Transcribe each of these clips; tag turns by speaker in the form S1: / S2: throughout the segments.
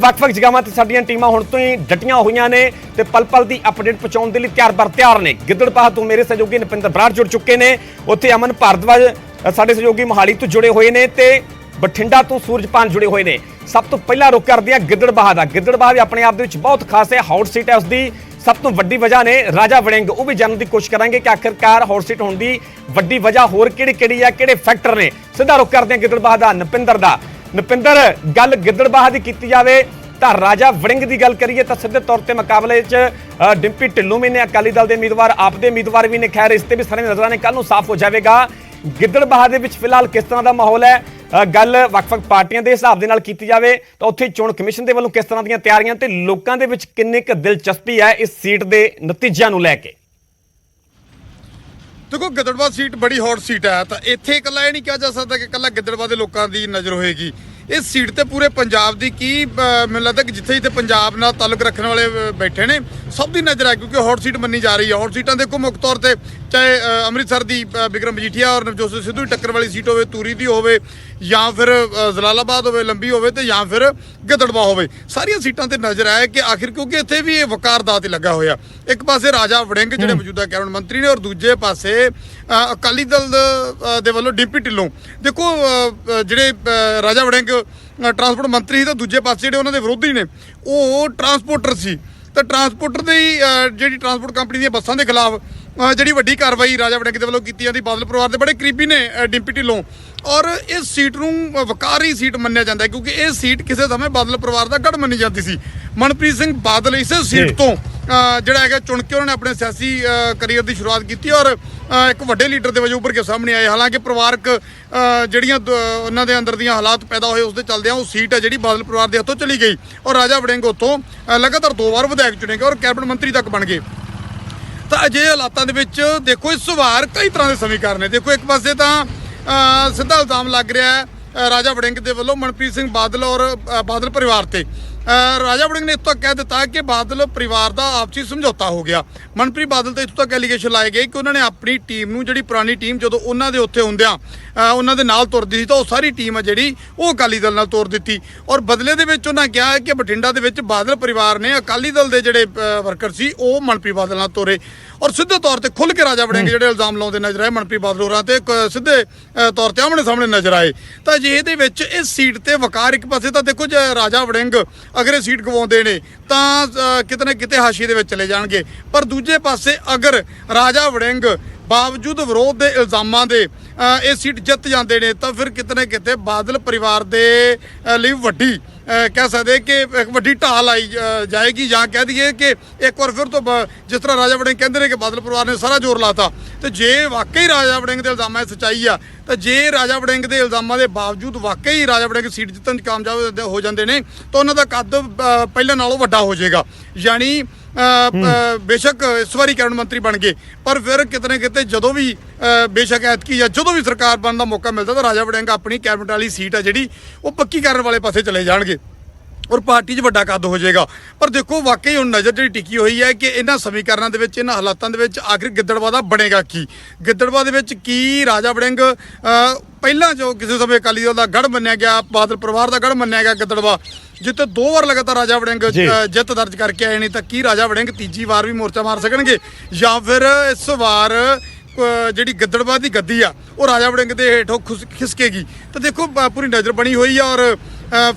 S1: ਵੱਖ-ਵੱਖ ਜਗ੍ਹਾਵਾਂ ਤੇ ਸਾਡੀਆਂ ਟੀਮਾਂ ਹੁਣ ਤੋਂ ਹੀ ਡਟੀਆਂ ਹੋਈਆਂ ਨੇ ਤੇ ਪਲ-ਪਲ ਦੀ ਅਪਡੇਟ ਪਹੁੰਚਾਉਣ ਦੇ ਲਈ ਤਿਆਰ ਨੇ। ਗਿੱਦੜਬਾਹਾ ਤੋਂ ਮੇਰੇ ਸਹਿਯੋਗੀ ਨਪਿੰਦਰ ਬਰਾੜ ਜੁੜ ਚੁੱਕੇ ਨੇ, ਉੱਥੇ ਅਮਨ ਭਾਰਦਵਾਜ ਸਾਡੇ ਸਹਿਯੋਗੀ ਮੋਹਾਲੀ ਤੋਂ ਜੁੜੇ ਹੋਏ ਨੇ ਤੇ ਬਠਿੰਡਾ ਤੋਂ ਸੂਰਜਪਾਨ ਜੁੜੇ ਹੋਏ ਨੇ। ਸਭ ਤੋਂ ਪਹਿਲਾਂ ਰੁਕ ਕਰਦੇ ਆ ਗਿੱਦੜਬਾਹਾ ਦਾ। ਗਿੱਦੜਬਾਹਾ ਵੀ ਆਪਣੇ ਆਪ ਦੇ ਵਿੱਚ ਬਹੁਤ ਖਾਸ ਹੈ, ਹੌਟ ਸੀਟ ਹੈ। ਉਸਦੀ ਸਭ ਤੋਂ ਵੱਡੀ ਵਜ੍ਹਾ ਨੇ ਰਾਜਾ ਵੜਿੰਗ, ਉਹ ਵੀ ਜਾਣਨ ਦੀ ਕੋਸ਼ਿਸ਼ ਕਰਾਂਗੇ ਕਿ ਆਖਿਰਕਾਰ ਹੌਟ ਸੀਟ ਹੋਣ ਦੀ ਵੱਡੀ ਵਜ੍ਹਾ ਹੋਰ ਕਿਹੜੀ ਹੈ, ਕਿਹੜੇ ਫੈਕਟਰ ਨੇ। ਸਿੱਧਾ ਰੁਕ ਕਰਦੇ ਆ ਗਿੱਦੜਬਾਹਾ ਦਾ ਨਪਿੰਦਰ ਦਾ। ਨਪਿੰਦਰ, ਗੱਲ ਗਿੱਦੜਬਾਹਾ ਦੀ ਕੀਤੀ ਜਾਵੇ ਤਾਂ ਰਾਜਾ ਵੜਿੰਗ ਦੀ ਗੱਲ ਕਰੀਏ ਤਾਂ ਸਿੱਧੇ ਤੌਰ ਤੇ ਮੁਕਾਬਲੇ 'ਚ ਡਿੰਪੀ ਢਿੱਲੋਂ ਵੀ ਨੇ, ਅਕਾਲੀ ਦਲ ਦੇ ਉਮੀਦਵਾਰ, ਆਪ ਦੇ ਉਮੀਦਵਾਰ ਵੀ ਨੇ। ਖੈਰ ਇਸ ਤੇ ਵੀ ਸਾਰੇ ਨਜ਼ਰਾਂ ਨੇ, ਕੱਲ ਨੂੰ ਸਾਫ਼ ਹੋ ਜਾਵੇਗਾ। ਗਿੱਦੜਬਾਹਾ ਦੇ ਵਿੱਚ ਫਿਲਹਾਲ ਕਿਸ ਤਰ੍ਹਾਂ ਦਾ ਮਾਹੌਲ ਹੈ? ਗੱਲ ਵੱਖ-ਵੱਖ ਪਾਰਟੀਆਂ ਦੇ ਹਿਸਾਬ ਦੇ ਨਾਲ ਕੀਤੀ ਜਾਵੇ ਤਾਂ ਉੱਥੇ ਚੋਣ ਕਮਿਸ਼ਨ ਦੇ ਵੱਲੋਂ ਕਿਸ ਤਰ੍ਹਾਂ ਦੀਆਂ ਤਿਆਰੀਆਂ ਤੇ ਲੋਕਾਂ ਦੇ ਵਿੱਚ ਕਿੰਨੀ ਕੁ ਦਿਲਚਸਪੀ ਹੈ ਇਸ ਸੀਟ ਦੇ ਨਤੀਜਿਆਂ ਨੂੰ ਲੈ ਕੇ?
S2: देखो ਗਿੱਦੜਬਾਹਾ सीट बड़ी हॉट सीट है, तो इत्थे इकल्ला ये नहीं कहा जा सकता कि इकल्ला ਗਿੱਦੜਬਾਹਾ ਦੇ ਲੋਕਾਂ ਦੀ ਨਜ਼ਰ ਹੋਏਗੀ। इस सीट ਤੇ ਪੂਰੇ ਪੰਜਾਬ ਦੀ ਕੀ ਮੈਨੂੰ ਲੱਗਦਾ ਕਿ ਜਿੱਥੇ ਜਿੱਥੇ ਪੰਜਾਬ ਨਾਲ ਤਾਲੁਕ ਰੱਖਣ ਵਾਲੇ ਬੈਠੇ ਨੇ ਸਭ ਦੀ ਨਜ਼ਰ ਹੈ, ਕਿਉਂਕਿ ਹੌਟ ਸੀਟ ਮੰਨੀ ਜਾ ਰਹੀ ਹੈ। ਹੌਟ ਸੀਟਾਂ ਦੇਖੋ ਮੁੱਖ ਤੌਰ ਤੇ ਚਾਹੇ ਅੰਮ੍ਰਿਤਸਰ ਦੀ ਬਿਕਰਮ ਮਜੀਠੀਆ ਔਰ ਨਵਜੋਤ ਸਿੰਘ ਸਿੱਧੂ ਦੀ ਟੱਕਰ ਵਾਲੀ ਸੀਟ ਹੋਵੇ, ਤੂਰੀ ਦੀ ਹੋਵੇ ਜਾਂ ਫਿਰ ਜਲਾਲਾਬਾਦ ਹੋਵੇ, ਲੰਬੀ ਹੋਵੇ ਤੇ ਜਾਂ ਫਿਰ ਗਿੱਦੜਬਾਹਾ ਹੋਵੇ, ਸਾਰੀਆਂ ਸੀਟਾਂ ਤੇ ਨਜ਼ਰ ਆਏ ਕਿ ਆਖਿਰ ਕਿਉਂਕਿ ਇੱਥੇ ਵੀ ਇਹ ਵਕਾਰ ਦਾ ਤੇ ਲੱਗਾ ਹੋਇਆ। ਇੱਕ ਪਾਸੇ ਰਾਜਾ ਵੜਿੰਗ ਜਿਹੜੇ ਮੌਜੂਦਾ ਕੈਬਨਿਟ ਮੰਤਰੀ ਨੇ ਔਰ ਦੂਜੇ ਪਾਸੇ ਅਕਾਲੀ ਦਲ ਦੇ ਵੱਲੋਂ ਡਿੰਪੀ ਢਿੱਲੋਂ। ਦੇਖੋ ਜਿਹੜੇ ਰਾਜਾ ਵੜਿੰਗ ਟਰਾਂਸਪੋਰਟ ਮੰਤਰੀ ਸੀ ਤਾਂ ਦੂਜੇ ਪਾਸੇ ਜਿਹੜੇ ਉਹਨਾਂ ਦੇ ਵਿਰੋਧੀ ਨੇ ਉਹ ਟਰਾਂਸਪੋਰਟਰ ਸੀ। ਤਾਂ ਟਰਾਂਸਪੋਰਟਰ ਦੀ ਜਿਹੜੀ ਟਰਾਂਸਪੋਰਟ ਕੰਪਨੀ ਦੀਆਂ ਬੱਸਾਂ ਦੇ ਖਿਲਾਫ ਜਿਹੜੀ ਵੱਡੀ ਕਾਰਵਾਈ ਰਾਜਾ ਵੜਿੰਗ ਦੇ ਵੱਲੋਂ ਕੀਤੀ ਜਾਂਦੀ। ਬਾਦਲ ਪਰਿਵਾਰ ਦੇ ਬੜੇ ਕਰੀਬੀ ਨੇ ਡਿੰਪੀ ਢਿੱਲੋਂ, ਔਰ ਇਸ ਸੀਟ ਨੂੰ ਵਕਾਰੀ ਸੀਟ ਮੰਨਿਆ ਜਾਂਦਾ ਕਿਉਂਕਿ ਇਹ ਸੀਟ ਕਿਸੇ ਸਮੇਂ ਬਾਦਲ ਪਰਿਵਾਰ ਦਾ ਗੜ ਮੰਨੀ ਜਾਂਦੀ ਸੀ। ਮਨਪ੍ਰੀਤ ਸਿੰਘ ਬਾਦਲ ਇਸੇ ਸੀਟ ਤੋਂ ਜਿਹੜਾ ਹੈਗਾ ਚੁਣ ਕੇ ਉਹਨਾਂ ਨੇ ਆਪਣੇ ਸਿਆਸੀ ਕਰੀਅਰ ਦੀ ਸ਼ੁਰੂਆਤ ਕੀਤੀ ਔਰ ਇੱਕ ਵੱਡੇ ਲੀਡਰ ਦੇ ਵਜੋਂ ਉੱਭਰ ਕੇ ਸਾਹਮਣੇ ਆਏ। ਹਾਲਾਂਕਿ ਪਰਿਵਾਰਕ ਜਿਹੜੀਆਂ ਉਹਨਾਂ ਦੇ ਅੰਦਰ ਦੀਆਂ ਹਾਲਾਤ ਪੈਦਾ ਹੋਏ ਉਸ ਦੇ ਚੱਲਦਿਆਂ ਉਹ ਸੀਟ ਹੈ ਜਿਹੜੀ ਬਾਦਲ ਪਰਿਵਾਰ ਦੇ ਹੱਥੋਂ ਚਲੀ ਗਈ ਔਰ ਰਾਜਾ ਵੜਿੰਗ ਉੱਥੋਂ ਲਗਾਤਾਰ 2 ਵਾਰ ਵਿਧਾਇਕ ਚੁਣੇ ਗਏ ਔਰ ਕੈਬਨਿਟ ਮੰਤਰੀ ਤੱਕ ਬਣ ਗਏ। ਤਾਂ ਅਜਿਹੇ ਹਾਲਾਤਾਂ ਦੇ ਵਿੱਚ ਦੇਖੋ ਇਸ ਵਾਰ ਕਈ ਤਰ੍ਹਾਂ ਦੇ ਸਮੀਕਰਨ ਨੇ। ਦੇਖੋ ਇੱਕ ਪਾਸੇ ਤਾਂ ਸਿੱਧਾ ਇਲਜ਼ਾਮ ਲੱਗ ਰਿਹਾ ਹੈ ਰਾਜਾ ਵੜਿੰਗ ਦੇ ਵੱਲੋਂ ਮਨਪ੍ਰੀਤ ਸਿੰਘ ਬਾਦਲ ਔਰ ਬਾਦਲ ਪਰਿਵਾਰ ਤੇ। ਰਾਜਾ ਵੜਿੰਗ ਨੇ ਇੱਥੋਂ ਤੱਕ ਕਹਿ ਦਿੱਤਾ ਕਿ ਬਾਦਲ ਪਰਿਵਾਰ ਦਾ ਆਪਸੀ ਸਮਝੌਤਾ ਹੋ ਗਿਆ। ਮਨਪ੍ਰੀਤ ਬਾਦਲ ਤੇ ਇੱਥੋਂ ਤੱਕ ਐਲੀਗੇਸ਼ਨ ਲਾਏ ਗਏ ਕਿ ਉਹਨਾਂ ਨੇ ਆਪਣੀ ਟੀਮ ਨੂੰ, ਜਿਹੜੀ ਪੁਰਾਣੀ ਟੀਮ ਜਦੋਂ ਉਹਨਾਂ ਦੇ ਉੱਥੇ ਹੁੰਦਿਆਂ ਉਹਨਾਂ ਦੇ ਨਾਲ ਤੁਰਦੀ ਸੀ ਤਾਂ ਉਹ ਸਾਰੀ ਟੀਮ ਹੈ ਜਿਹੜੀ ਉਹ ਅਕਾਲੀ ਦਲ ਨਾਲ ਤੋਰ ਦਿੱਤੀ ਔਰ ਬਦਲੇ ਦੇ ਵਿੱਚ ਉਹਨਾਂ ਕਿਹਾ ਹੈ ਕਿ ਬਠਿੰਡਾ ਦੇ ਵਿੱਚ ਬਾਦਲ ਪਰਿਵਾਰ ਨੇ ਅਕਾਲੀ ਦਲ ਦੇ ਜਿਹੜੇ ਵਰਕਰ ਸੀ ਉਹ ਮਨਪ੍ਰੀਤ ਬਾਦਲ ਨਾਲ ਤੋਰੇ ਔਰ ਸਿੱਧੇ ਤੌਰ ਤੇ ਖੁੱਲ੍ਹ ਕੇ ਰਾਜਾ ਵੜਿੰਗ ਜਿਹੜੇ ਇਲਜ਼ਾਮ ਲਾਉਂਦੇ ਨਜ਼ਰ ਆਏ ਮਨਪ੍ਰੀਤ ਬਾਦਲ ਹੋਰਾਂ ਤੇ ਸਿੱਧੇ ਤੌਰ ਤੇ ਆਮਣੇ ਸਾਹਮਣੇ ਨਜ਼ਰ ਆਏ। ਤਾਂ ਜੇ ਇਹਦੇ ਵਿੱਚ ਇਸ ਸੀਟ ਤੇ ਵਕਾਰ ਇੱਕ ਪਾਸੇ ਤਾਂ ਦੇਖੋ ਜੇ ਰਾਜਾ ਵੜਿੰਗ ਅਗਰ ਇਹ ਸੀਟ ਗਵਾਉਂਦੇ ਨੇ ਤਾਂ ਕਿਤੇ ਨਾ ਕਿਤੇ ਹਾਸ਼ੀਏ ਦੇ ਵਿੱਚ ਚਲੇ ਜਾਣਗੇ, ਪਰ ਦੂਜੇ ਪਾਸੇ ਅਗਰ ਰਾਜਾ ਵੜਿੰਗ ਬਾਵਜੂਦ ਵਿਰੋਧ ਦੇ ਇਲਜ਼ਾਮਾਂ ਦੇ ਇਹ ਸੀਟ ਜਿੱਤ ਜਾਂਦੇ ਨੇ ਤਾਂ ਫਿਰ ਕਿਤੇ ਨਾ ਕਿਤੇ ਬਾਦਲ ਪਰਿਵਾਰ ਦੇ ਲਈ ਵੱਡੀ ਕਹਿ ਸਕਦੇ ਕਿ ਇੱਕ ਵੱਡੀ ਢਾਲ ਆਈ ਜਾਏਗੀ, ਜਾਂ ਕਹਿ ਦਈਏ ਕਿ ਇੱਕ ਵਾਰ ਫਿਰ ਤੋਂ ਜਿਸ ਤਰ੍ਹਾਂ ਰਾਜਾ ਵੜਿੰਗ ਕਹਿੰਦੇ ਨੇ ਕਿ ਬਾਦਲ ਪਰਿਵਾਰ ਨੇ ਸਾਰਾ ਜ਼ੋਰ ਲਾਤਾ, ਤੇ ਜੇ ਵਾਕਈ ਰਾਜਾ ਵੜਿੰਗ ਦੇ ਇਲਜ਼ਾਮਾਂ 'ਚ ਸੱਚਾਈ ਆ ਤਾਂ ਜੇ ਰਾਜਾ ਵੜਿੰਗ ਦੇ ਇਲਜ਼ਾਮਾਂ ਦੇ ਬਾਵਜੂਦ ਵਾਕਈ ਰਾਜਾ ਵੜਿੰਗ ਸੀਟ ਜਿੱਤਣ 'ਚ ਕਾਮਯਾਬ ਹੋ ਜਾਂਦੇ ਨੇ ਤਾਂ ਉਹਨਾਂ ਦਾ ਕੱਦ ਪਹਿਲਾਂ ਨਾਲੋਂ ਵੱਡਾ ਹੋ ਜਾਏਗਾ। ਯਾਨੀ ਬੇਸ਼ੱਕ ਇਸ ਵਾਰੀ ਕੈਬਨਿਟ ਮੰਤਰੀ ਬਣ ਗਏ ਪਰ ਫਿਰ ਕਿਤੇ ਨਾ ਕਿਤੇ ਜਦੋਂ ਵੀ ਬੇਸ਼ੱਕ ਐਤਕੀ ਜਾਂ ਜਦੋਂ ਵੀ ਸਰਕਾਰ ਬਣਨ ਦਾ ਮੌਕਾ ਮਿਲਦਾ ਤਾਂ ਰਾਜਾ ਵੜਿੰਗ ਆਪਣੀ ਕੈਬਨਿਟ ਵਾਲੀ ਸੀਟ ਹੈ ਜਿਹੜੀ ਉਹ ਪੱਕੀ ਕਰਨ ਵਾਲੇ ਪਾਸੇ ਚਲੇ ਜਾਣਗੇ ਔਰ ਪਾਰਟੀ 'ਚ ਵੱਡਾ ਕੱਦ ਹੋ ਜਾਏਗਾ। ਪਰ ਦੇਖੋ ਵਾਕਈ ਹੁਣ ਨਜ਼ਰ ਜਿਹੜੀ ਟਿਕੀ ਹੋਈ ਹੈ ਕਿ ਇਹਨਾਂ ਸਮੀਕਰਨਾਂ ਦੇ ਵਿੱਚ, ਇਹਨਾਂ ਹਾਲਾਤਾਂ ਦੇ ਵਿੱਚ ਆਖਿਰ ਗਿੱਦੜਬਾਹਾ ਦਾ ਬਣੇਗਾ ਕੀ। ਗਿੱਦੜਬਾਹਾ ਦੇ ਵਿੱਚ ਕੀ ਰਾਜਾ ਵੜਿੰਗ ਪਹਿਲਾਂ ਜੋ ਕਿਸੇ ਸਮੇਂ ਅਕਾਲੀ ਦਲ ਦਾ ਗੜ੍ਹ ਮੰਨਿਆ ਗਿਆ, ਬਾਦਲ ਪਰਿਵਾਰ ਦਾ ਗੜ੍ਹ ਮੰਨਿਆ ਗਿਆ ਗਿੱਦੜਬਾਹਾ, ਜਿੱਥੇ 2 ਵਾਰ ਲਗਾਤਾਰ ਰਾਜਾ ਵੜਿੰਗ ਜਿੱਤ ਦਰਜ ਕਰਕੇ ਆਏ ਨੇ, ਤਾਂ ਕੀ ਰਾਜਾ ਵੜਿੰਗ ਤੀਜੀ ਵਾਰ ਵੀ ਮੋਰਚਾ ਮਾਰ ਸਕਣਗੇ ਜਾਂ ਫਿਰ ਇਸ ਵਾਰ ਜਿਹੜੀ ਗਿੱਦੜਬਾਹਾ ਦੀ ਗੱਦੀ ਆ ਉਹ ਰਾਜਾ ਵੜਿੰਗ ਦੇ ਹੇਠੋਂ ਖਿਸਕੇਗੀ। ਤਾਂ ਦੇਖੋ ਪੂਰੀ ਨਜ਼ਰ ਬਣੀ ਹੋਈ ਆ ਔਰ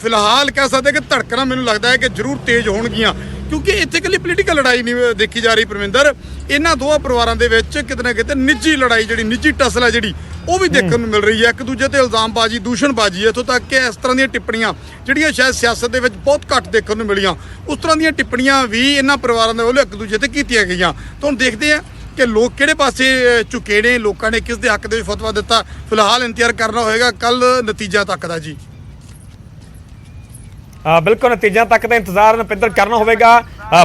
S2: ਫਿਲਹਾਲ ਕਹਿ ਸਕਦੇ ਕਿ ਧੜਕਣਾ ਮੈਨੂੰ ਲੱਗਦਾ ਹੈ ਕਿ ਜ਼ਰੂਰ ਤੇਜ਼ ਹੋਣਗੀਆਂ ਕਿਉਂਕਿ ਇੱਥੇ ਇਕੱਲੀ ਪੋਲੀਟੀਕਲ ਲੜਾਈ ਨਹੀਂ ਦੇਖੀ ਜਾ ਰਹੀ ਪਰਮਿੰਦਰ, ਇਹਨਾਂ ਦੋਹਾਂ ਪਰਿਵਾਰਾਂ ਦੇ ਵਿੱਚ ਕਿਤੇ ਨਾ ਕਿਤੇ ਨਿੱਜੀ ਲੜਾਈ, ਜਿਹੜੀ ਨਿੱਜੀ ਟਸਲ ਹੈ ਜਿਹੜੀ ਉਹ ਵੀ ਦੇਖਣ ਨੂੰ ਮਿਲ ਰਹੀ ਹੈ। ਇੱਕ ਦੂਜੇ ਤੇ ਇਲਜ਼ਾਮਬਾਜ਼ੀ, ਦੂਸ਼ਣਬਾਜ਼ੀ, ਇੱਥੋਂ ਤੱਕ ਕਿ ਇਸ ਤਰ੍ਹਾਂ ਦੀਆਂ ਟਿੱਪਣੀਆਂ ਜਿਹੜੀਆਂ ਸ਼ਾਇਦ ਸਿਆਸਤ ਦੇ ਵਿੱਚ ਬਹੁਤ ਘੱਟ ਦੇਖਣ ਨੂੰ ਮਿਲੀਆਂ, ਉਸ ਤਰ੍ਹਾਂ ਦੀਆਂ ਟਿੱਪਣੀਆਂ ਵੀ ਇਹਨਾਂ ਪਰਿਵਾਰਾਂ ਦੇ ਵੱਲੋਂ ਇੱਕ ਦੂਜੇ ਤੇ ਕੀਤੀਆਂ ਗਈਆਂ। ਤਾਂ ਹੁਣ ਦੇਖਦੇ ਹਾਂ ਕਿ ਲੋਕ ਕਿਹੜੇ ਪਾਸੇ ਝੁਕੇ ਨੇ, ਲੋਕਾਂ ਨੇ ਕਿਸ ਦੇ ਹੱਕ ਦੇ ਵਿੱਚ ਫਤਵਾ ਦਿੱਤਾ। ਫਿਲਹਾਲ ਇੰਤਜ਼ਾਰ ਕਰਨਾ ਹੋਏਗਾ ਕੱਲ ਨਤੀਜਾ ਤੱਕ ਦਾ ਜੀ।
S1: ਬਿਲਕੁਲ ਨਤੀਜਿਆਂ ਤੱਕ ਦਾ ਇੰਤਜ਼ਾਰ ਨਪਿੰਦਰ ਕਰਨਾ ਹੋਵੇਗਾ।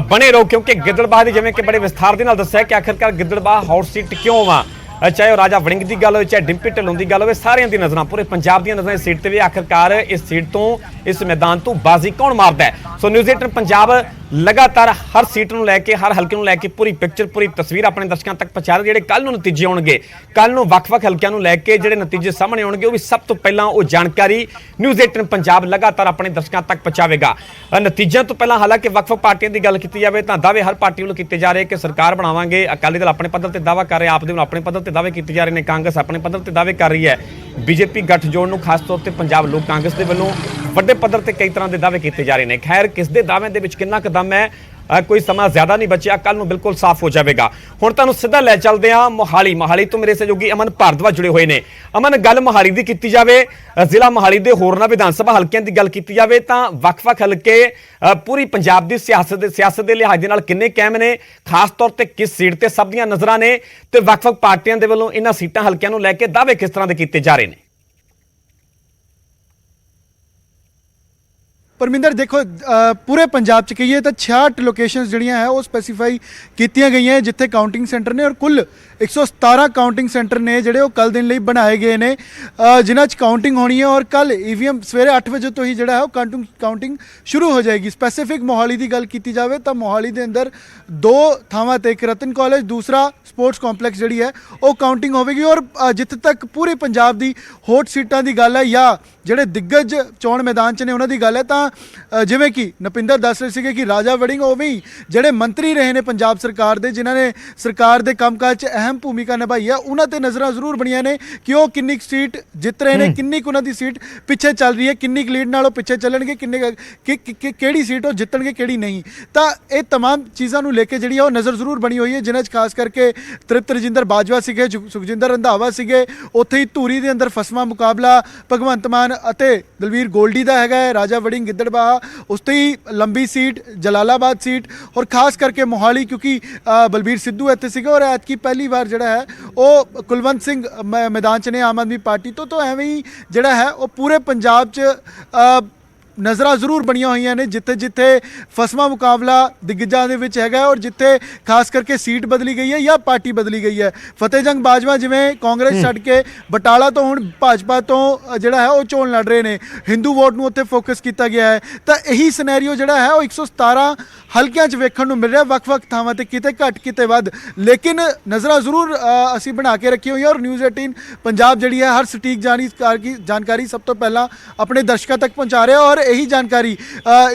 S1: ਬਣੇ ਰਹੋ ਕਿਉਂਕਿ ਗਿੱਦੜਬਾਹਾ ਦੀ ਜਿਵੇਂ ਕਿ ਬੜੇ ਵਿਸਥਾਰ ਦੇ ਨਾਲ ਦੱਸਿਆ ਕਿ ਆਖਿਰਕਾਰ ਗਿੱਦੜਬਾਹਾ ਹੌਟ ਸੀਟ ਕਿਉਂ ਵਾ, ਚਾਹੇ ਉਹ ਰਾਜਾ ਵੜਿੰਗ ਦੀ ਗੱਲ ਹੋਵੇ, ਚਾਹੇ ਡਿੰਪੀ ਢਿੱਲੋਂ ਦੀ ਗੱਲ ਹੋਵੇ, ਸਾਰਿਆਂ ਦੀ ਨਜ਼ਰਾਂ, ਪੂਰੇ ਪੰਜਾਬ ਦੀਆਂ ਨਜ਼ਰਾਂ ਇਸ ਸੀਟ ਤੇ ਵੀ ਆਖਿਰਕਾਰ ਇਸ ਸੀਟ ਤੋਂ, ਇਸ ਮੈਦਾਨ ਤੋਂ ਬਾਜ਼ੀ ਕੌਣ ਮਾਰਦਾ ਹੈ। ਸੋ ਨਿਊਜ਼ 18 ਪੰਜਾਬ ਲਗਾਤਾਰ ਹਰ ਸੀਟ ਨੂੰ ਲੈ ਕੇ ਹਰ ਹਲਕੇ ਨੂੰ ਲੈ ਕੇ ਪੂਰੀ ਪਿਕਚਰ ਪੂਰੀ ਤਸਵੀਰ ਆਪਣੇ ਦਰਸ਼ਕਾਂ ਤੱਕ ਪਹੁੰਚਾ ਰਹੇ। ਜਿਹੜੇ ਕੱਲ ਨੂੰ ਨਤੀਜੇ ਆਉਣਗੇ, ਕੱਲ ਨੂੰ ਵੱਖ-ਵੱਖ ਹਲਕਿਆਂ ਨੂੰ ਲੈ ਕੇ ਜਿਹੜੇ ਨਤੀਜੇ ਸਾਹਮਣੇ ਆਉਣਗੇ, ਉਹ ਵੀ ਸਭ ਤੋਂ ਪਹਿਲਾਂ ਉਹ ਜਾਣਕਾਰੀ ਨਿਊਜ਼ 18 ਪੰਜਾਬ ਲਗਾਤਾਰ ਆਪਣੇ ਦਰਸ਼ਕਾਂ ਤੱਕ ਪਹੁੰਚਾਵੇਗਾ। ਨਤੀਜਿਆਂ ਤੋਂ ਪਹਿਲਾਂ ਹਾਲਾਂਕਿ ਵੱਖ-ਵੱਖ ਪਾਰਟੀਆਂ ਦੀ ਗੱਲ ਕੀਤੀ ਜਾਵੇ ਤਾਂ ਦਾਅਵੇ ਹਰ ਪਾਰਟੀ ਵੱਲੋਂ ਕੀਤੇ ਜਾ ਰਹੇ ਕਿ ਸਰਕਾਰ ਬਣਾਵਾਂਗੇ। ਅਕਾਲੀ ਦਲ ਆਪਣੇ ਪੱਧਰ ਤੇ ਦਾਅਵਾ ਕਰ ਰਿਹਾ, ਆਪ ਦੇ ਵੱਲੋਂ ਆਪਣੇ ਪੱਧਰ ਤੇ ਦਾਅਵੇ ਕੀਤੇ ਜਾ ਰਹੇ ਨੇ, ਕਾਂਗਰਸ ਆਪਣੇ ਪੱਧਰ ਤੇ ਦਾਅਵੇ ਕਰ ਰਹੀ ਹੈ। ਬੀਜੇਪੀ ਗੱਠਜੋੜ ਨੂੰ ਖਾਸ ਤੌਰ ਤੇ ਪੰਜਾਬ ਲੋਕ ਕਾਂਗਰਸ ਦੇ ਵੱਲੋਂ ਵੱਡੇ ਪੱਧਰ ਤੇ ਕਈ ਤਰ੍ਹਾਂ ਦੇ ਦਾਅਵੇ ਕੀਤੇ ਜਾ ਰਹੇ ਨੇ। ਖੈਰ ਕਿਸ ਦੇ ਦਾਅਵਿਆਂ ਦੇ ਵਿੱਚ ਕਿੰਨਾ ਕੁ ਦਮ ਹੈ, ਕੋਈ ਸਮਾਂ ਜ਼ਿਆਦਾ ਨਹੀਂ ਬਚਿਆ, ਕੱਲ ਨੂੰ ਬਿਲਕੁਲ ਸਾਫ਼ ਹੋ ਜਾਵੇਗਾ। ਹੁਣ ਤੁਹਾਨੂੰ ਸਿੱਧਾ ਲੈ ਚੱਲਦੇ ਹਾਂ ਮੋਹਾਲੀ ਤੋਂ ਮੇਰੇ ਸਹਿਯੋਗੀ ਅਮਨ ਭਾਰਦਵਾਜ ਜੁੜੇ ਹੋਏ ਨੇ। ਅਮਨ, ਗੱਲ ਮੋਹਾਲੀ ਦੀ ਕੀਤੀ ਜਾਵੇ, ਜ਼ਿਲ੍ਹਾ ਮੋਹਾਲੀ ਦੇ ਹੋਰਨਾਂ ਵਿਧਾਨ ਸਭਾ ਹਲਕਿਆਂ ਦੀ ਗੱਲ ਕੀਤੀ ਜਾਵੇ ਤਾਂ ਵੱਖ-ਵੱਖ ਹਲਕੇ ਪੂਰੀ ਪੰਜਾਬ ਦੀ ਸਿਆਸਤ ਦੇ ਲਿਹਾਜ਼ ਦੇ ਨਾਲ ਕਿੰਨੇ ਕਾਇਮ ਨੇ, ਖਾਸ ਤੌਰ ਤੇ ਕਿਸ ਸੀਟ ਤੇ ਸਭ ਦੀਆਂ ਨਜ਼ਰਾਂ ਨੇ ਤੇ ਵੱਖ-ਵੱਖ ਪਾਰਟੀਆਂ ਦੇ ਵੱਲੋਂ ਇਹਨਾਂ ਸੀਟਾਂ ਹਲਕਿਆਂ ਨੂੰ ਲੈ ਕੇ ਦਾਅਵੇ ਕਿਸ ਤਰ੍ਹਾਂ ਦੇ ਕੀਤੇ ਜਾ ਰਹੇ ਨੇ?
S3: ਪਰਮਿੰਦਰ ਦੇਖੋ, ਪੂਰੇ ਪੰਜਾਬ ਚ ਕਹੀਏ ਤਾਂ 66 ਲੋਕੇਸ਼ਨਸ ਜਿਹੜੀਆਂ ਹੈ ਉਹ ਸਪੈਸੀਫਾਈ ਕੀਤੀਆਂ ਗਈਆਂ ਜਿੱਥੇ ਕਾਊਂਟਿੰਗ ਸੈਂਟਰ ਨੇ, ਔਰ ਕੁੱਲ 117 ਕਾਊਂਟਿੰਗ ਸੈਂਟਰ ਨੇ ਜਿਹੜੇ ਉਹ ਕੱਲ ਦਿਨ ਲਈ ਬਣਾਏ ਗਏ ਨੇ, ਜਿਨ੍ਹਾਂ 'ਚ ਕਾਊਂਟਿੰਗ ਹੋਣੀ ਹੈ। ਔਰ ਕੱਲ ਈਵੀਐਮ ਸਵੇਰੇ 8 ਵਜੇ ਤੋਂ ਹੀ ਜਿਹੜਾ ਹੈ ਉਹ ਕਾਊਂਟਿੰਗ ਸ਼ੁਰੂ ਹੋ ਜਾਏਗੀ। ਸਪੈਸੀਫਿਕ ਮੋਹਾਲੀ ਦੀ ਗੱਲ ਕੀਤੀ ਜਾਵੇ ਤਾਂ ਮੋਹਾਲੀ ਦੇ ਅੰਦਰ 2 ਥਾਵਾਂ ਤੇ, ਇੱਕ ਰਤਨ ਕਾਲਜ, ਦੂਸਰਾ ਸਪੋਰਟਸ ਕੰਪਲੈਕਸ ਜਿਹੜੀ ਹੈ ਉਹ ਕਾਊਂਟਿੰਗ ਹੋਵੇਗੀ। ਔਰ ਜਿੱਥੇ ਤੱਕ ਪੂਰੇ ਪੰਜਾਬ ਦੀ ਹੋਟ ਸੀਟਾਂ ਦੀ ਗੱਲ ਹੈ ਜਾਂ ਜਿਹੜੇ ਦਿੱਗਜ ਚੋਣ ਮੈਦਾਨ 'ਚ ਨੇ ਉਹਨਾਂ ਦੀ ਗੱਲ ਹੈ ਤਾਂ ਜਿਵੇਂ ਕਿ ਨਪਿੰਦਰ ਦੱਸ ਰਹੇ ਸੀਗੇ ਕਿ ਰਾਜਾ ਵੜਿੰਗ ਉਵੇਂ ਹੀ ਜਿਹੜੇ ਮੰਤਰੀ ਰਹੇ ਨੇ ਪੰਜਾਬ ਸਰਕਾਰ ਦੇ, ਜਿਨ੍ਹਾਂ ਨੇ ਸਰਕਾਰ ਦੇ ਕੰਮਕਾਜ 'ਚ ਅਹਿਮ ਭੂਮਿਕਾ ਨਿਭਾਈ ਹੈ, ਉਹਨਾਂ ਤੇ ਨਜ਼ਰਾਂ ਜ਼ਰੂਰ ਬਣੀਆਂ ਨੇ ਕਿ ਉਹ ਕਿੰਨੀ ਕੁ ਸੀਟ ਜਿੱਤ ਰਹੇ ਨੇ, ਕਿੰਨੀ ਕੁ ਉਹਨਾਂ ਦੀ ਸੀਟ ਪਿੱਛੇ ਚੱਲ ਰਹੀ ਹੈ, ਕਿੰਨੀ ਕੁ ਲੀਡ ਨਾਲ ਉਹ ਪਿੱਛੇ ਚੱਲਣਗੇ, ਕਿਹੜੀ ਸੀਟ ਉਹ ਜਿੱਤਣਗੇ, ਕਿਹੜੀ ਨਹੀਂ। ਤਾਂ ਇਹ तमाम ਚੀਜ਼ਾਂ ਨੂੰ ਲੈ ਕੇ ਜਿਹੜੀ ਆ ਉਹ ਨਜ਼ਰ ਜ਼ਰੂਰ ਬਣੀ ਹੋਈ ਹੈ, ਜਿਨ੍ਹਾਂ 'ਚ ਖਾਸ ਕਰਕੇ ਤ੍ਰਿਪਤ ਰਜਿੰਦਰ ਬਾਜਵਾ ਸੀਗੇ, ਸੁਖਜਿੰਦਰ ਰੰਧਾਵਾ ਸੀਗੇ, ਉੱਥੇ ਹੀ ਧੂਰੀ ਦੇ ਅੰਦਰ ਫਸਵਾਂ ਮੁਕਾਬਲਾ ਭਗਵੰਤ ਮਾਨ ਅਤੇ ਦਲਵੀਰ ਗੋਲਡੀ ਦਾ ਹੈਗਾ ਹੈ, ਰਾਜਾ ਵੜਿੰਗ ਗਿੱਦੜਬਾਹਾ, ਉਸ ਤੋਂ ਹੀ ਲੰਬੀ ਸੀਟ ਜਲਾਲਾਬਾਦ ਸੀਟ, ਔਰ ਖਾਸ ਕਰਕੇ ਮੋਹਾਲੀ ਕਿਉਂਕਿ ਬਲਬੀਰ ਸਿੱਧੂ ਇੱਥੇ ਸੀਗਾ ਔਰ ਐਤਕੀ ਪਹਿਲੀ ਵਾਰ ਜਿਹੜਾ ਹੈ ਉਹ ਕੁਲਵੰਤ ਸਿੰਘ ਮੈਦਾਨ 'ਚ ਨੇ ਆਮ ਆਦਮੀ ਪਾਰਟੀ ਤੋਂ। ਤਾਂ ਐਵੇਂ ਹੀ ਜਿਹੜਾ ਹੈ ਉਹ ਪੂਰੇ ਪੰਜਾਬ 'ਚ ਨਜ਼ਰਾਂ ਜ਼ਰੂਰ ਬਣੀਆਂ ਹੋਈਆਂ ਨੇ ਜਿੱਥੇ ਜਿੱਥੇ ਫਸਵਾਂ ਮੁਕਾਬਲਾ ਦਿਗਜਾਂ ਦੇ ਵਿੱਚ ਹੈਗਾ ਔਰ ਜਿੱਥੇ ਖਾਸ ਕਰਕੇ ਸੀਟ ਬਦਲੀ ਗਈ ਹੈ ਜਾਂ ਪਾਰਟੀ ਬਦਲੀ ਗਈ ਹੈ। ਫਤਿਹ ਜੰਗ ਬਾਜਵਾ ਜਿਵੇਂ ਕਾਂਗਰਸ ਛੱਡ ਕੇ ਬਟਾਲਾ ਤੋਂ ਹੁਣ ਭਾਜਪਾ ਤੋਂ ਜਿਹੜਾ ਹੈ ਉਹ ਚੋਣ ਲੜ ਰਹੇ ਨੇ, ਹਿੰਦੂ ਵੋਟ ਨੂੰ ਉੱਥੇ ਫੋਕਸ ਕੀਤਾ ਗਿਆ ਹੈ। ਤਾਂ ਇਹੀ ਸਿਨੈਰੀਓ ਜਿਹੜਾ ਹੈ ਉਹ 117 ਹਲਕਿਆਂ 'ਚ ਵੇਖਣ ਨੂੰ ਮਿਲ ਰਿਹਾ, ਵੱਖ-ਵੱਖ ਥਾਵਾਂ ਤੇ, ਕਿਤੇ ਘੱਟ ਕਿਤੇ ਵੱਧ, ਲੇਕਿਨ ਨਜ਼ਰਾਂ ਜ਼ਰੂਰ ਅਸੀਂ ਬਣਾ ਕੇ ਰੱਖੀ ਹੋਈਆਂ। ਔਰ ਨਿਊਜ਼ 18 ਪੰਜਾਬ ਜਿਹੜੀ ਹੈ ਹਰ ਸਟੀਕ ਜਾਣਕਾਰੀ ਸਭ ਤੋਂ ਪਹਿਲਾਂ ਆਪਣੇ ਦਰਸ਼ਕਾਂ ਤੱਕ ਪਹੁੰਚਾ ਰਿਹਾ ਔਰ ਇਹੀ ਜਾਣਕਾਰੀ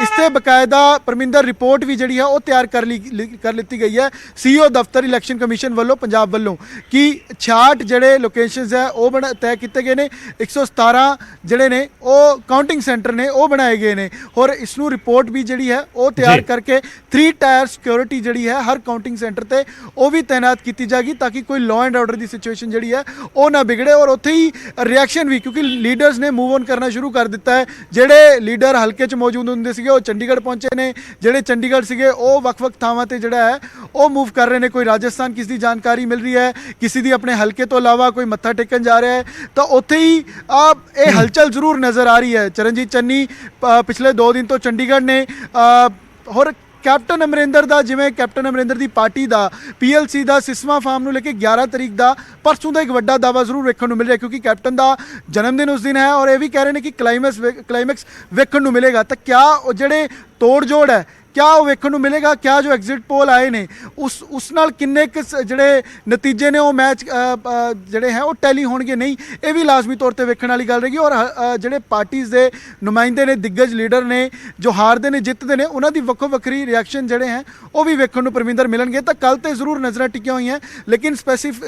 S3: ਇਸ ਤੇ ਬਕਾਇਦਾ ਪਰਮਿੰਦਰ ਰਿਪੋਰਟ ਵੀ ਜਿਹੜੀ ਹੈ ਉਹ ਤਿਆਰ ਕਰ ਲਿੱਤੀ ਗਈ ਹੈ ਸੀਓ ਦਫ਼ਤਰ ਇਲੈਕਸ਼ਨ ਕਮਿਸ਼ਨ ਵੱਲੋਂ ਪੰਜਾਬ ਵੱਲੋਂ ਕਿ 66 ਜਿਹੜੇ ਲੋਕੇਸ਼ਨਸ ਹੈ ਉਹ ਤੈਅ ਕੀਤੇ ਗਏ ਨੇ, 117 ਜਿਹੜੇ ਨੇ ਉਹ ਕਾਊਂਟਿੰਗ ਸੈਂਟਰ ਨੇ ਉਹ ਬਣਾਏ ਗਏ ਨੇ ਔਰ ਇਸ ਨੂੰ ਰਿਪੋਰਟ ਵੀ ਜਿਹੜੀ ਹੈ ਉਹ ਤਿਆਰ ਕਰਕੇ 3 ਟਾਇਰ ਸਿਕਿਉਰਿਟੀ ਜਿਹੜੀ ਹੈ ਹਰ ਕਾਊਂਟਿੰਗ ਸੈਂਟਰ ਤੇ ਉਹ ਵੀ ਤਾਇਨਾਤ ਕੀਤੀ ਜਾਏਗੀ ਤਾਂ ਕਿ ਕੋਈ law and order the situation ਜਿਹੜੀ ਹੈ ਉਹ ਨਾ ਵਿਗੜੇ। ਔਰ ਉੱਥੇ ਹੀ ਰਿਐਕਸ਼ਨ ਵੀ, ਕਿਉਂਕਿ ਲੀਡਰਸ ਨੇ ਮੂਵ ਔਨ ਕਰਨਾ ਸ਼ੁਰੂ ਕਰ ਦਿੱਤਾ ਹੈ। ਜਿਹੜੇ ਲੀਡਰ ਹਲਕੇ 'ਚ ਮੌਜੂਦ ਹੁੰਦੇ ਸੀਗੇ ਉਹ ਚੰਡੀਗੜ੍ਹ ਪਹੁੰਚੇ ਨੇ, ਜਿਹੜੇ ਚੰਡੀਗੜ੍ਹ ਸੀਗੇ ਉਹ ਵੱਖ-ਵੱਖ ਥਾਵਾਂ ਤੇ ਜਿਹੜਾ ਹੈ ਉਹ ਮੂਵ ਕਰ ਰਹੇ ਨੇ। ਕੋਈ ਰਾਜਸਥਾਨ ਕਿਸ ਦੀ ਜਾਣਕਾਰੀ ਮਿਲ ਰਹੀ ਹੈ, ਕਿਸੇ ਦੀ ਆਪਣੇ ਹਲਕੇ ਤੋਂ ਇਲਾਵਾ ਕੋਈ ਮੱਥਾ ਟੇਕਣ ਜਾ ਰਿਹਾ ਹੈ, ਤਾਂ ਉੱਥੇ ਹੀ ਇਹ ਹਲਚਲ ਜ਼ਰੂਰ ਨਜ਼ਰ ਆ ਰਹੀ ਹੈ। ਚਰਨਜੀਤ ਚੰਨੀ ਪਿਛਲੇ 2 ਦਿਨ ਤੋਂ ਚੰਡੀਗੜ੍ਹ ਨੇ ਹੋਰ ਕੈਪਟਨ ਅਮਰਿੰਦਰ ਦਾ, ਜਿਵੇਂ ਕੈਪਟਨ ਅਮਰਿੰਦਰ ਦੀ ਪਾਰਟੀ ਦਾ PLC ਦਾ ਸਿਸਮਾ ਫਾਰਮ ਨੂੰ ਲੈ ਕੇ 11 ਤਰੀਕ ਦਾ ਪਰਸੋਂ ਦਾ ਇੱਕ ਵੱਡਾ ਦਾਅਵਾ ਜ਼ਰੂਰ ਵੇਖਣ ਨੂੰ ਮਿਲ ਰਿਹਾ ਕਿਉਂਕਿ ਕੈਪਟਨ ਦਾ ਜਨਮ ਦਿਨ ਉਸ ਦਿਨ ਹੈ ਔਰ ਇਹ ਵੀ ਕਹਿ ਰਹੇ ਨੇ ਕਿ ਕਲਾਈਮੈਕਸ ਵੇਖਣ ਨੂੰ ਮਿਲੇਗਾ। ਤਾਂ ਕਿਆ ਉਹ ਜਿਹੜੇ ਤੋੜ ਜੋੜ ਹੈ क्या वो वेखण नूं मिलेगा, क्या जो एग्जिट पोल आए ने उस नाल किन्ने जिहड़े नतीजे ने वो मैच जिहड़े है वो टैली होणगे नहीं, ये भी लाजमी तौर पर वेखण वाली गल रहेगी। और जिहड़े पार्टीज़ के नुमाइंदे ने, दिग्गज लीडर ने जो हारते ने जितते ने, उन्हां दी वक्खो वक्खरी रिएक्शन जिहड़े हैं वो भी वेखण नूं परमिंदर मिलणगे। तो कल तो जरूर नज़रां टिकियां होईयां, लेकिन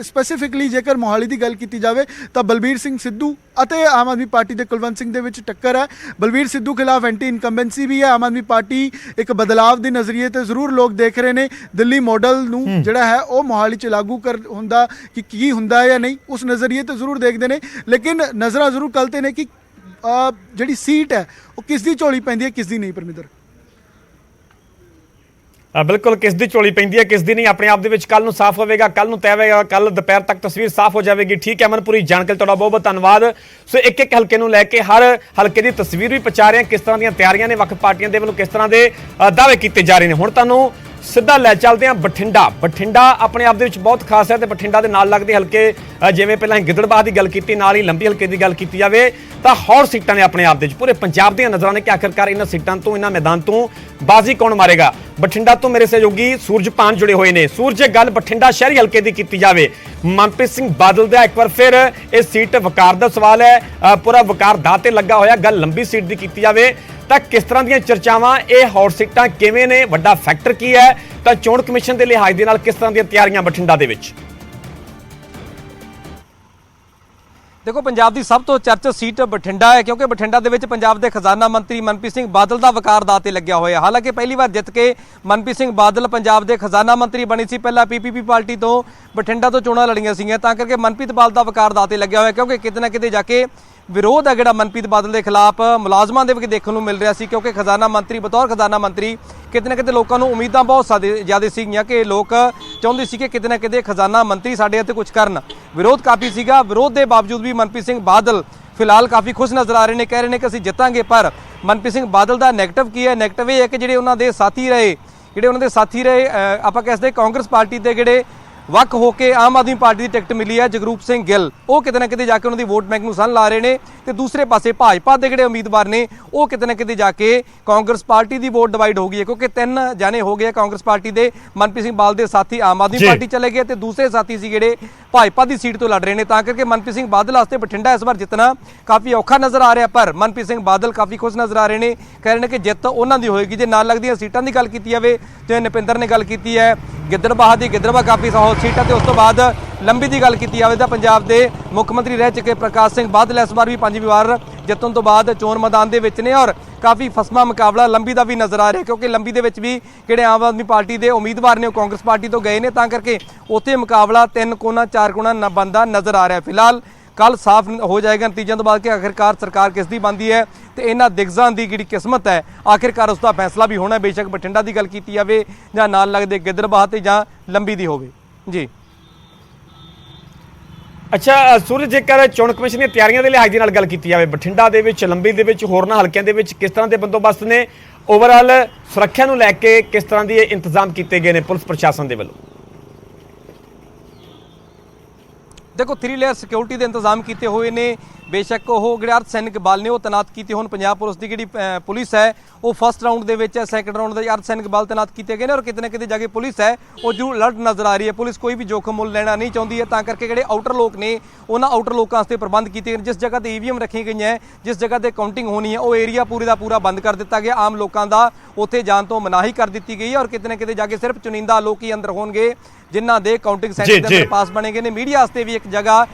S3: स्पैसीफिकली जेकर मोहाली की गल की जाए तो बलबीर सिंह सिद्धू ਅਤੇ ਆਮ ਆਦਮੀ ਪਾਰਟੀ ਦੇ ਕੁਲਵੰਤ ਸਿੰਘ ਦੇ ਵਿੱਚ ਟੱਕਰ ਹੈ। ਬਲਬੀਰ ਸਿੱਧੂ ਖਿਲਾਫ ਐਂਟੀ ਇਨਕੰਬੈਂਸੀ ਵੀ ਹੈ। ਆਮ ਆਦਮੀ ਪਾਰਟੀ ਇੱਕ ਬਦਲਾਵ ਦੇ ਨਜ਼ਰੀਏ ਤੇ ਜ਼ਰੂਰ ਲੋਕ ਦੇਖ ਰਹੇ ਨੇ, ਦਿੱਲੀ ਮਾਡਲ ਨੂੰ ਜਿਹੜਾ ਹੈ ਉਹ ਮੋਹਾਲੀ 'ਚ ਲਾਗੂ ਕਰ ਹੁੰਦਾ ਕਿ ਕੀ ਹੁੰਦਾ ਹੈ ਜਾਂ ਨਹੀਂ, ਉਸ ਨਜ਼ਰੀਏ ਤੇ ਜ਼ਰੂਰ ਦੇਖਦੇ ਨੇ। ਲੇਕਿਨ ਨਜ਼ਰਾਂ ਜ਼ਰੂਰ ਕੱਲ੍ਹ ਤੇ ਨੇ ਕਿ ਜਿਹੜੀ ਸੀਟ ਹੈ ਉਹ ਕਿਸ ਦੀ ਝੋਲੀ ਪੈਂਦੀ ਹੈ, ਕਿਸ ਦੀ ਨਹੀਂ। ਪਰਮਿੰਦਰ
S1: ਬਿਲਕੁਲ ਕਿਸ ਦੀ ਝੋਲੀ ਪੈਂਦੀ ਹੈ, ਕਿਸ ਦੀ ਨਹੀਂ, ਆਪਣੇ ਆਪ ਦੇ ਵਿੱਚ ਕੱਲ ਨੂੰ ਸਾਫ਼ ਹੋਵੇਗਾ, ਕੱਲ ਨੂੰ ਤੈਅ ਹੋਵੇਗਾ, ਕੱਲ ਦੁਪਹਿਰ ਤੱਕ ਤਸਵੀਰ ਸਾਫ਼ ਹੋ ਜਾਵੇਗੀ। ਠੀਕ ਹੈ ਮਨਪੂਰੀ ਜਾਣਕਾਰੀ ਤੁਹਾਡਾ ਬਹੁਤ ਬਹੁਤ ਧੰਨਵਾਦ। ਸੋ ਇੱਕ ਇੱਕ ਹਲਕੇ ਨੂੰ ਲੈ ਕੇ ਹਰ ਹਲਕੇ ਦੀ ਤਸਵੀਰ ਵੀ ਪਹੁੰਚਾ ਰਹੇ ਹਾਂ, ਕਿਸ ਤਰ੍ਹਾਂ ਦੀਆਂ ਤਿਆਰੀਆਂ ਨੇ, ਵੱਖ ਪਾਰਟੀਆਂ ਦੇ ਵੱਲੋਂ ਕਿਸ ਤਰ੍ਹਾਂ ਦੇ ਦਾਅਵੇ ਕੀਤੇ ਜਾ ਰਹੇ ਨੇ। ਹੁਣ ਤੁਹਾਨੂੰ ਸਿੱਧਾ ਲੈ ਚੱਲਦੇ ਹਾਂ ਬਠਿੰਡਾ ਆਪਣੇ ਆਪ ਦੇ ਵਿੱਚ ਬਹੁਤ ਖਾਸ ਹੈ ਤੇ ਬਠਿੰਡਾ ਦੇ ਨਾਲ ਲੱਗਦੇ ਹਲਕੇ ਜਿਵੇਂ ਪਹਿਲਾਂ ਗਿੱਦੜਬਾਹਾ ਦੀ ਗੱਲ ਕੀਤੀ, ਨਾਲ ਹੀ ਲੰਬੀ ਹਲਕੇ ਦੀ ਗੱਲ ਕੀਤੀ ਜਾਵੇ ਤਾਂ ਹੋਰ ਸੀਟਾਂ ਨੇ ਆਪਣੇ ਆਪ ਦੇ ਵਿੱਚ ਪੂਰੇ ਪੰਜਾਬ ਦੀਆਂ ਨਜ਼ਰਾਂ ਨੇ ਕਿ ਆਖਿਰਕਾਰ ਇਹਨਾਂ ਸੀਟਾਂ ਤੋਂ, ਇਹਨਾਂ ਮੈਦਾਨ ਤੋਂ ਬਾਜ਼ੀ ਕੌਣ ਮਾਰੇਗਾ। ਬਠਿੰਡਾ ਤੋਂ ਮੇਰੇ ਸਹਿਯੋਗੀ ਸੂਰਜਪਾਨ ਜੁੜੇ ਹੋਏ ਨੇ। ਸੂਰਜ, ਗੱਲ ਬਠਿੰਡਾ ਸ਼ਹਿਰੀ ਹਲਕੇ ਦੀ ਕੀਤੀ ਜਾਵੇ, ਮਨਪ੍ਰੀਤ ਸਿੰਘ ਬਾਦਲ ਦਾ ਇੱਕ ਵਾਰ ਫਿਰ ਇਹ ਸੀਟ ਵਕਾਰ ਦਾ ਸਵਾਲ ਹੈ, ਪੂਰਾ ਵਕਾਰ ਦਾ ਤੇ ਲੱਗਾ ਹੋਇਆ। ਗੱਲ ਲੰਬੀ ਸੀਟ ਦੀ ਕੀਤੀ ਜਾਵੇ ਤਾਂ ਕਿਸ ਤਰ੍ਹਾਂ ਦੀਆਂ ਚਰਚਾਵਾਂ, ਇਹ ਹੌਟ ਸੀਟਾਂ ਕਿਵੇਂ ਨੇ, ਵੱਡਾ ਫੈਕਟਰ ਕੀ ਹੈ, ਤਾਂ ਚੋਣ ਕਮਿਸ਼ਨ ਦੇ ਲਿਹਾਜ਼ ਦੇ ਨਾਲ ਕਿਸ ਤਰ੍ਹਾਂ ਦੀਆਂ ਤਿਆਰੀਆਂ ਬਠਿੰਡਾ ਦੇ ਵਿੱਚ?
S4: देखो, पंजाब की सब तो चर्चित सीट बठिंडा है क्योंकि बठिंडा दे विच पंजाब के खजाना मंत्री मनप्रीत सिंह बादल का वकार दाते लग्या होया। हालांकि पहली बार जित के मनप्रीत सिंह बादल पंजाब के खजाना मंत्री बनी सी, पहला पीपीपी पार्टी तो बठिंडा तो चोणां लड़ियां सीगीआं, तां करके मनप्रीत बादल का वकार दाते लग्या होया क्योंकि किते ना किते जाके विरोध है जिहड़ा मनप्रीत बादल के खिलाफ मुलाजमां दे विच देखण नूं मिल रहा सी क्योंकि खजाना मंत्री बतौर खजाना मंत्री किते ना किते लोकां नूं उम्मीदां बहुत ज़्यादा सीगीआं कि लोग चाहुंदे सी कि किते ना किते खजाना मंत्री साडे हत्थे कुछ करन। विरोध काफ़ी सीगा, विरोध के बावजूद भी मनप्रीत सिंह बादल फिलहाल काफ़ी खुश नज़र आ रहे हैं, कह रहे हैं कि असीं जितांगे। पर मनप्रीत सिंह बादल का नैगेटिव की है? नैगेटिव ये है कि जिहड़े उन्हां दे साथी रहे आपां कहदे कांग्रेस पार्टी के जिहड़े वक होके आम आदमी पार्टी की टिकट मिली है जगरूप सिंह गिल, वो किते ना किते जाके उन्होंने वोट बैंक में सन ला रहे हैं। तो दूसरे पासे भाजपा के जिहड़े उम्मीदवार ने वो किते ना किते जाके कांग्रेस पार्टी की वोट डिवाइड हो गई है क्योंकि 3 जाने हो गए कांग्रेस पार्टी के। मनप्रीत सिंह बादल के साथी आम आदमी पार्टी चले गए तो दूसरे साथी सी जिहड़े भाजपा की सीट तो लड़ रहे हैं, तां करके मनप्रीत सिंह बादल वास्ते बठिंडा इस बार जितना काफ़ी औखा नज़र आ रहा। पर मनप्रीत सिंह बादल काफ़ी खुश नज़र आ रहे हैं, कह रहे हैं कि जित उन्हों की होएगी। जे नाल लगदियां सीटां की गल की जाए तो नपिंदर ने गल की है गिद्दड़बाहा की, गिद्दड़बाहा काफ़ी सौ सीट है। तो उस तो बाद लंबी की गल की जाए तो पंजाब के मुख्यमंत्री रह चुके प्रकाश सिंह बादल इस बार भी 5वीं बार जितन तो बाद चोण मैदान के विच ने और काफ़ी फसमा मुकाबला लंबी का भी नज़र आ रहा है क्योंकि लंबी के भी जिहड़े आम आदमी पार्टी के उम्मीदवार ने कांग्रेस पार्टी तो गए हैं, तां करके उत्थे मुकाबला 3 कोना 4 कोना बनता नज़र आ रहा है। फिलहाल कल साफ हो जाएगा नतीजों तो बाद कि आखिरकार सरकार किस दी बनती है तो इन्हां दिग्गजां दी जिहड़ी किस्मत है आखिरकार उसका फैसला भी होना। बेशक बठिंडा की गल की जाए जां नाल लगदे गिद्दड़बाहा ते जां लंबी दी होवे जी।
S1: अच्छा सूरज, जेकर चोण कमिशन दी तैयारियां दे लिहाज दे नाल गल कीती जावे बठिंडा दे विच, लंबी दे विच, होरनां हलकिआं दे विच किस तरह के बंदोबस्त ने, ओवरऑल सुरक्षा नूं लैके किस तरह के इंतजाम किए गए हैं पुलिस प्रशासन के वल्लों?
S4: देखो 3 लेयर सिक्योरिटी के इंतजाम किए हुए ने। बेशक वो जिहड़े अर्ध सैनिक बल ने वो तैनात किए होण। पंजाब पुलिस की जिहड़ी पुलिस है वो फस्ट राउंड के सैकेंड राउंड के अर्ध सैनिक बल तैनात किए गए हैं और किते ना किते जाके पुलिस है वो जरूर अलर्ट नज़र आ रही है। पुलिस कोई भी जोखिम मुल लेना नहीं चाहती है, तां करके जिहड़े आउटर लोग ने उन्होंने आउटर लोगों वास्ते प्रबंध किए गए। जिस जगह पर EVM रखी गई है, जिस जगह पर काउंटिंग होनी है, वो एरिया पूरे का पूरा बंद कर दिता गया। आम लोगों का उत्थे जाण तो मनाही कर दी गई है और किते ना किते जाके सिर्फ चुनिंदा लोग ही अंदर होणगे जिन्हां दे काउंटिंग सेंटर के अंदर पास बने गए ने। मीडिया वास्ते भी एक जगह